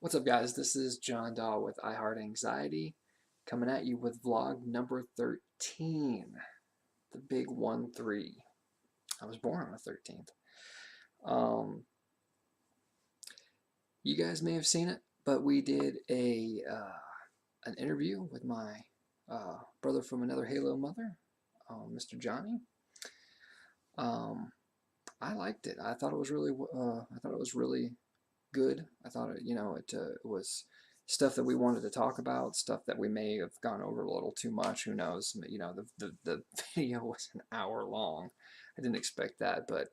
What's up, guys? This is John Daw with iHeartAnxiety coming at you with vlog number 13, the big 1-3. I was born on the 13th. Um, you guys may have seen it, but we did an interview with my brother from another Halo mother, Mr. Johnny. Um, I liked it. I thought it was really good. I thought it was stuff that we wanted to talk about, stuff that we may have gone over a little too much. Who knows? The video was an hour long. I didn't expect that, but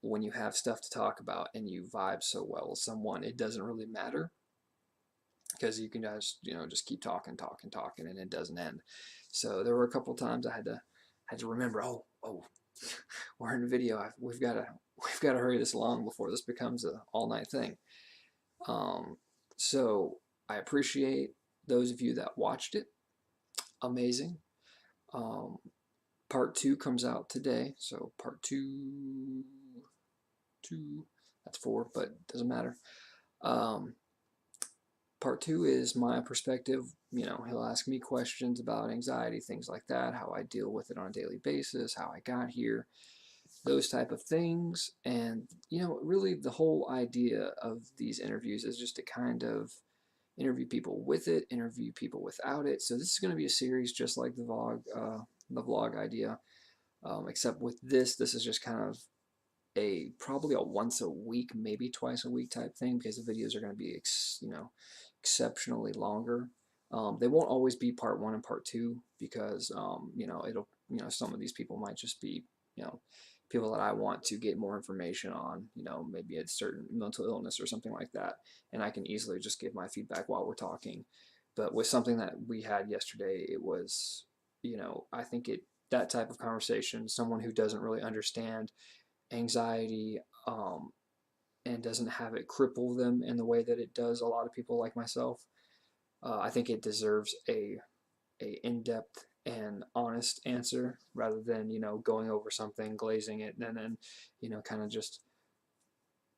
when you have stuff to talk about and you vibe so well with someone, it doesn't really matter because you can just keep talking, and it doesn't end. So there were a couple of times I had to remember, oh, we're in video. We've got to hurry this along before this becomes an all night thing. So I appreciate those of you that watched it. Amazing. Um, part two comes out today. So part two, that's four, but doesn't matter. Um, part two is my perspective. He'll ask me questions about anxiety, things like that, how I deal with it on a daily basis, how I got here, those type of things. And really the whole idea of these interviews is just to kind of interview people with it, interview people without it. So this is going to be a series just like the vlog idea, except with this is just kind of probably a once a week, maybe twice a week type thing, because the videos are going to be exceptionally longer. They won't always be part one and part two because some of these people might just be people that I want to get more information on, maybe a certain mental illness or something like that, and I can easily just give my feedback while we're talking. But with something that we had yesterday, it was, I think that type of conversation, someone who doesn't really understand anxiety, and doesn't have it cripple them in the way that it does a lot of people like myself, I think it deserves a in-depth and honest answer rather than going over something, glazing it, and then kind of just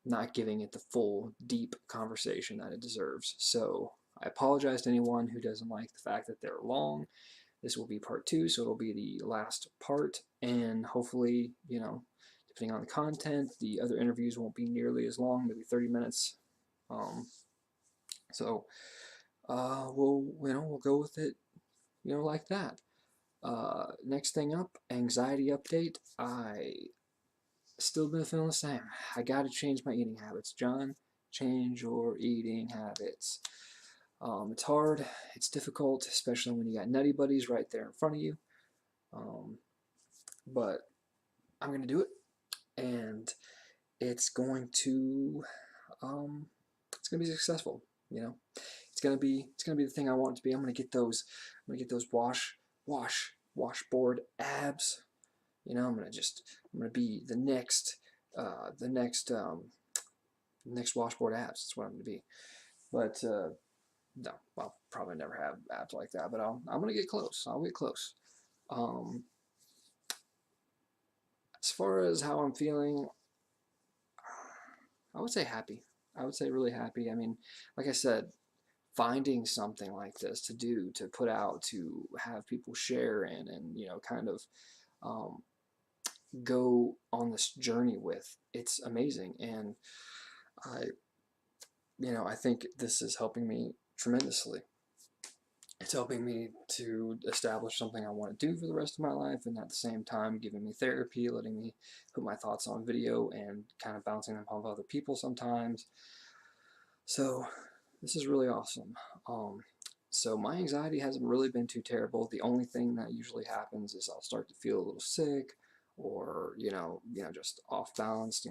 not giving it the full deep conversation that it deserves. So I apologize to anyone who doesn't like the fact that they're long. This will be part two, so it'll be the last part, and hopefully depending on the content, the other interviews won't be nearly as long, maybe 30 minutes. um, so we'll go with it like that. Next thing up, anxiety update. I still been feeling the same. I gotta change my eating habits. John, change your eating habits. It's hard, it's difficult, especially when you got nutty buddies right there in front of you. But I'm gonna do it, and it's going to um, it's gonna be successful. It's gonna be the thing I want it to be. I'm gonna get those washboard abs. I'm gonna be the next washboard abs. That's what I'm gonna be. But no, I'll probably never have abs like that. But I'm gonna get close. I'll get close. Um, as far as how I'm feeling, I would say happy. I would say really happy. I mean, like I said, finding something like this to do, to put out, to have people share in, and kind of um, go on this journey with, it's amazing. And I I think this is helping me tremendously. It's helping me to establish something I want to do for the rest of my life, and at the same time giving me therapy, letting me put my thoughts on video and kind of bouncing them off other people sometimes. So this is really awesome. So my anxiety hasn't really been too terrible. The only thing that usually happens is I'll start to feel a little sick, or just off balance,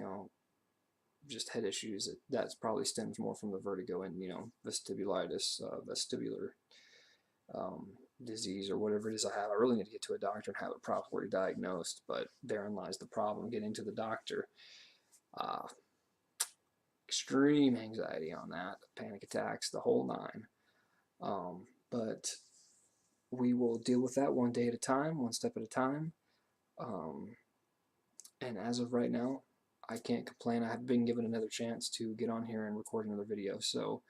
just head issues. That probably stems more from the vertigo and vestibular um, disease or whatever it is I have. I really need to get to a doctor and have it properly diagnosed, but therein lies the problem, getting to the doctor. Uh, Extreme anxiety on that, panic attacks, the whole nine. But we will deal with that one day at a time, one step at a time. Um, and as of right now, I can't complain. I have been given another chance to get on here and record another video, so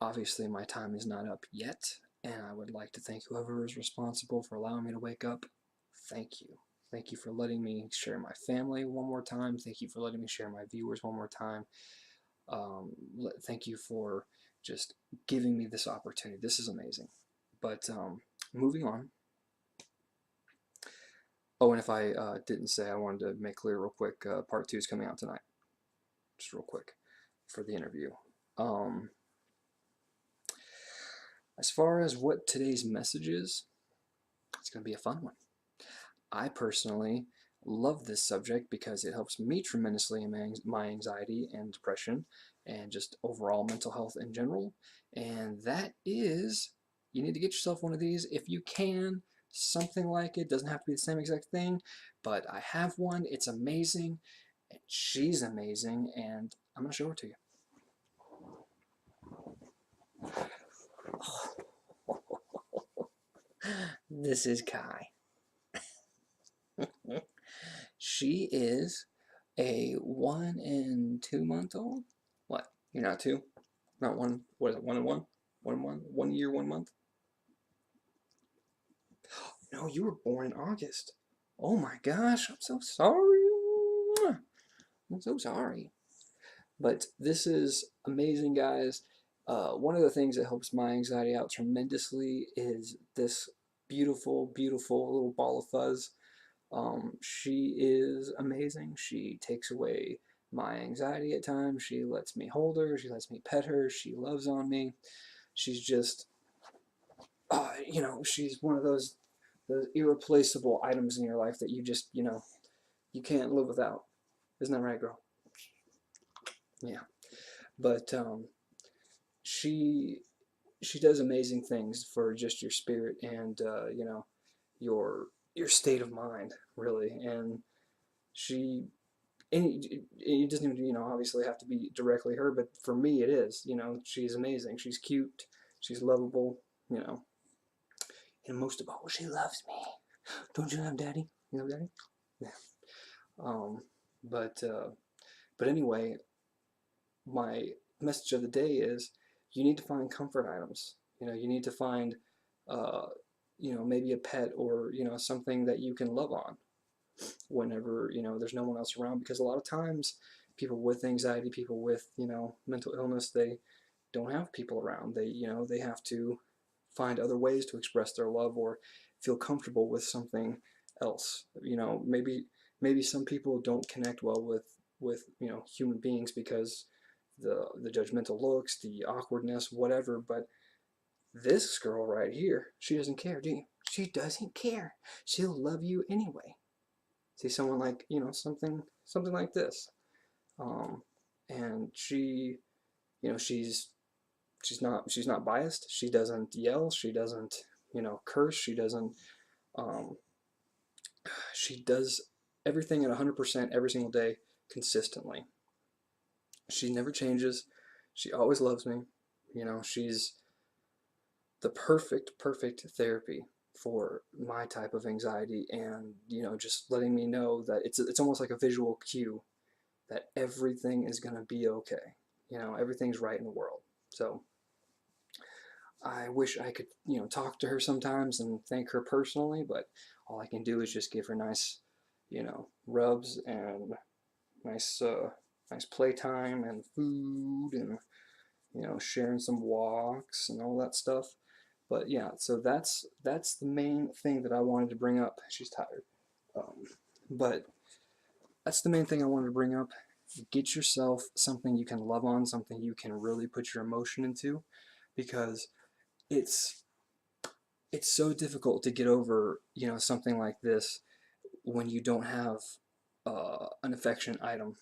obviously my time is not up yet, and I would like to thank whoever is responsible for allowing me to wake up. Thank you. Thank you for letting me share my family one more time. Thank you for letting me share my viewers one more time. Thank you for just giving me this opportunity. This is amazing. But moving on. Oh, and if I didn't say, I wanted to make clear real quick, part 2 is coming out tonight. Just real quick for the interview. As far as what today's message is, it's going to be a fun one. I personally love this subject because it helps me tremendously in my anxiety and depression and just overall mental health in general. And that is, you need to get yourself one of these if you can. Something like it. Doesn't have to be the same exact thing, but I have one. It's amazing, and she's amazing, and I'm going to show her to you. This is Kai. She is a 1 and 2 month old. What? You're not 2? Not 1? What is it? 1 and 1? 1 and 1? 1 year, 1 month? No, you were born in August. Oh my gosh, I'm so sorry. I'm so sorry. But this is amazing, guys. One of the things that helps my anxiety out tremendously is this beautiful, beautiful little ball of fuzz. She is amazing. She takes away my anxiety at times. She lets me hold her. She lets me pet her. She loves on me. She's just, she's one of those irreplaceable items in your life that you just, you can't live without. Isn't that right, girl? Yeah. But she does amazing things for just your spirit and your state of mind, really. And it doesn't even obviously have to be directly her, but for me it is. She's amazing. She's cute. She's lovable. And most of all, she loves me. Don't you love Daddy? You love Daddy? Yeah. But anyway, my message of the day is you need to find comfort items. You need to find, maybe a pet or, something that you can love on whenever, there's no one else around. Because a lot of times people with anxiety, people with, mental illness, they don't have people around. They have to find other ways to express their love or feel comfortable with something else. Maybe some people don't connect well with human beings because the judgmental looks, the awkwardness, whatever. But this girl right here, she doesn't care, do you? She doesn't care. She'll love you anyway. See someone like something like this, and she's not biased. She doesn't yell. She doesn't curse. She doesn't. She does everything at 100% every single day consistently. She never changes. She always loves me. She's the perfect therapy for my type of anxiety, and just letting me know that it's almost like a visual cue that everything is going to be okay. Everything's right in the world. So I wish I could talk to her sometimes and thank her personally, but all I can do is just give her nice rubs and nice playtime and food and sharing some walks and all that stuff. But yeah, so that's the main thing that I wanted to bring up. She's tired, but that's the main thing I wanted to bring up. Get yourself something you can love on, something you can really put your emotion into, because it's so difficult to get over something like this when you don't have an affection item,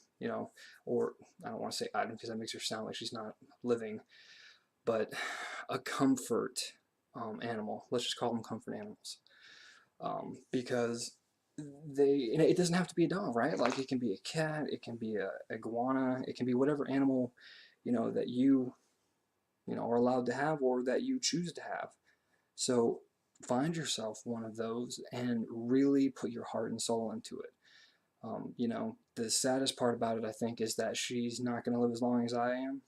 or I don't want to say item because that makes her sound like she's not living, but a comfort animal. Let's just call them comfort animals, because it doesn't have to be a dog, right? Like it can be a cat, it can be a iguana, it can be whatever animal that you are allowed to have or that you choose to have. So find yourself one of those and really put your heart and soul into it. You know, the saddest part about it, I think, is that she's not going to live as long as I am,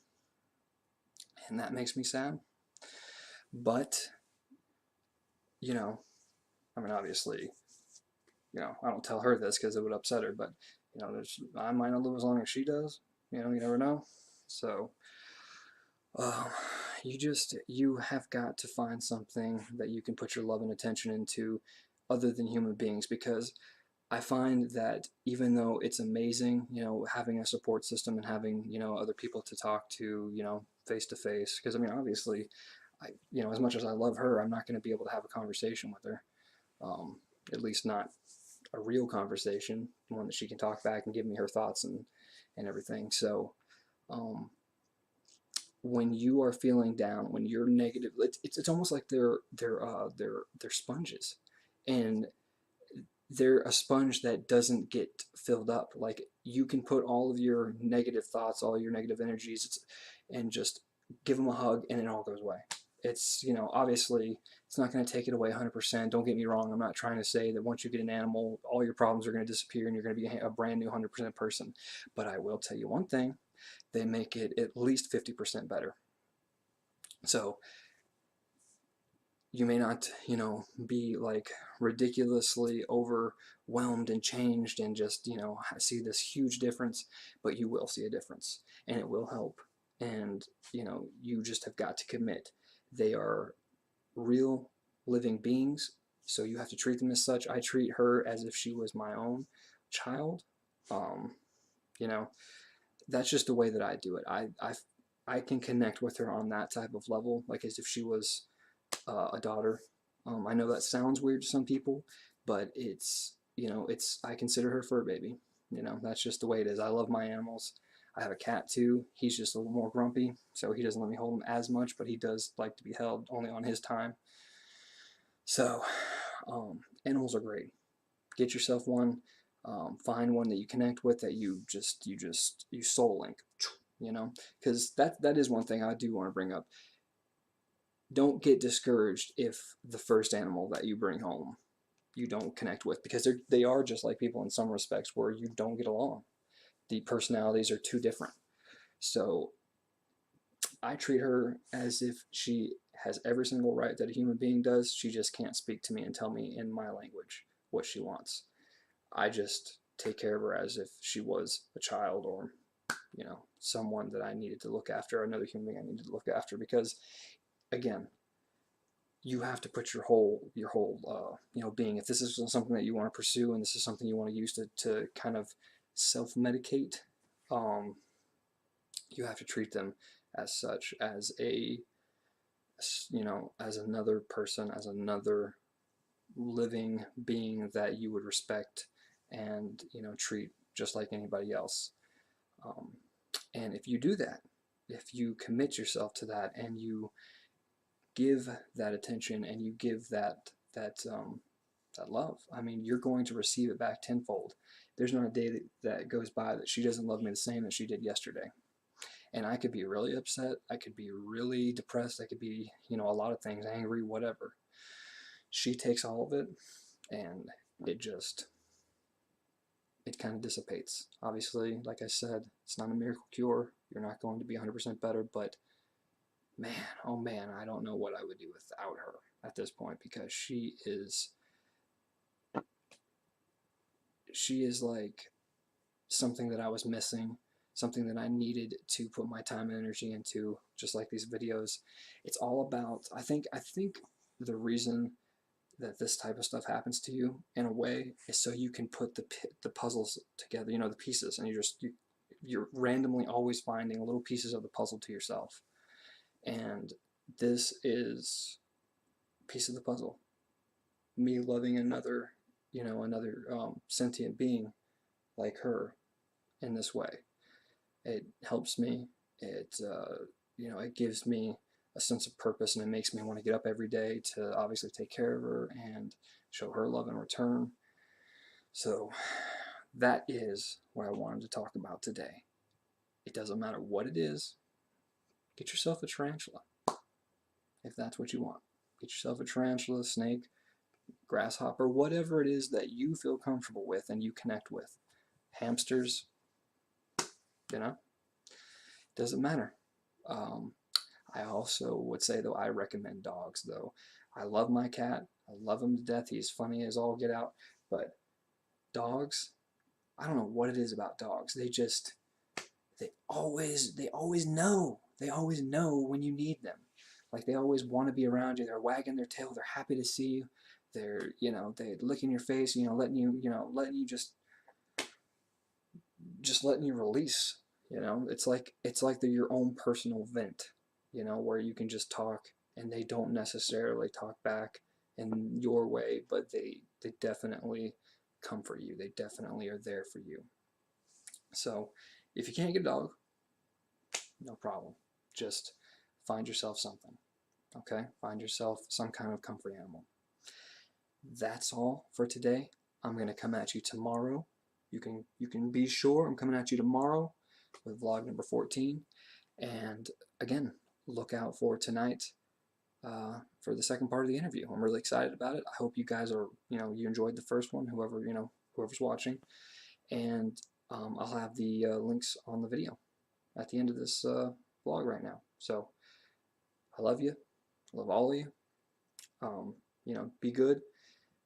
and that makes me sad. But, you know, I mean, obviously, you know, I don't tell her this because it would upset her, but, you know, I might not live as long as she does. You know, you never know. So, uh, you have got to find something that you can put your love and attention into other than human beings, because I find that even though it's amazing, you know, having a support system and having, you know, other people to talk to, you know, face to face, because I mean, obviously, you know, as much as I love her, I'm not going to be able to have a conversation with her. Um, at least not a real conversation, one that she can talk back and give me her thoughts and everything. So, um, when you are feeling down, when you're negative, it's almost like they're sponges, and they're a sponge that doesn't get filled up. Like, you can put all of your negative thoughts, all your negative energies, and just give them a hug, and it all goes away. It's, you know, obviously it's not going to take it away 100%. Don't get me wrong. I'm not trying to say that once you get an animal, all your problems are going to disappear and you're going to be a brand new 100% person. But I will tell you one thing: they make it at least 50% better. So you may not, you know, be like ridiculously overwhelmed and changed and just, you know, see this huge difference, but you will see a difference and it will help. And, you know, you just have got to commit. They are real living beings, so you have to treat them as such. I treat her as if she was my own child. Um, you know, that's just the way that I do it. I can connect with her on that type of level, like as if she was a daughter. I know that sounds weird to some people, but it's, you know, it's, I consider her fur baby. You know, that's just the way it is. I love my animals. I have a cat too. He's just a little more grumpy, so he doesn't let me hold him as much, but he does like to be held only on his time. So, animals are great. Get yourself one. Find one that you connect with, that you soul link. You know, because that is one thing I do want to bring up. Don't get discouraged if the first animal that you bring home you don't connect with, because they are just like people in some respects where you don't get along. The personalities are too different. So I treat her as if she has every single right that a human being does. She just can't speak to me and tell me in my language what she wants. I just take care of her as if she was a child, or, you know, someone that I needed to look after, another human being I needed to look after, because again, you have to put your whole you know, being, if this is something that you want to pursue and this is something you want to use to kind of self-medicate, um, you have to treat them as such, as a, you know, as another person, as another living being that you would respect and, you know, treat just like anybody else. um, and if you do that, if you commit yourself to that and you give that attention and you give that love, I mean, you're going to receive it back tenfold. There's not a day that goes by that she doesn't love me the same as she did yesterday. And I could be really upset, I could be really depressed, I could be, you know, a lot of things, angry, whatever. She takes all of it, and it just, it kind of dissipates. Obviously, like I said, it's not a miracle cure. You're not going to be 100% better, but man, oh man, I don't know what I would do without her at this point, because she is like something that I was missing, something that I needed to put my time and energy into, just like these videos. It's all about, I think the reason that this type of stuff happens to you in a way is so you can put the puzzles together, you know, the pieces, and you're randomly always finding little pieces of the puzzle to yourself. And this is a piece of the puzzle. Me loving another, you know, another sentient being like her in this way. It helps me. You know, it gives me a sense of purpose, and it makes me want to get up every day to obviously take care of her and show her love in return. So that is what I wanted to talk about today. It doesn't matter what it is. Get yourself a tarantula if that's what you want. Get yourself a tarantula, snake, grasshopper, whatever it is that you feel comfortable with and you connect with. hamsters, you know, doesn't matter. Um, I also would say, though, I recommend dogs, though. I love my cat. I love him to death. He's funny as all get out. But dogs, I don't know what it is about dogs. They always know. They always know when you need them. Like they always want to be around you. They're wagging their tail. They're happy to see you. They're licking your face, letting you just letting you release. It's like they're your own personal vent, where you can just talk and they don't necessarily talk back in your way, but they definitely comfort you. They definitely are there for you. So if you can't get a dog, no problem. Just find yourself something. Okay? Find yourself some kind of comfort animal. That's all for today. I'm going to come at you tomorrow. You can be sure I'm coming at you tomorrow with vlog number 14. And again, look out for tonight for the second part of the interview. I'm really excited about it. I hope you guys you enjoyed the first one, whoever's watching. And I'll have the links on the video at the end of this vlog right now. So I love you. I love all of you. Be good.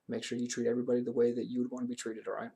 Make sure you treat everybody the way that you would want to be treated, all right?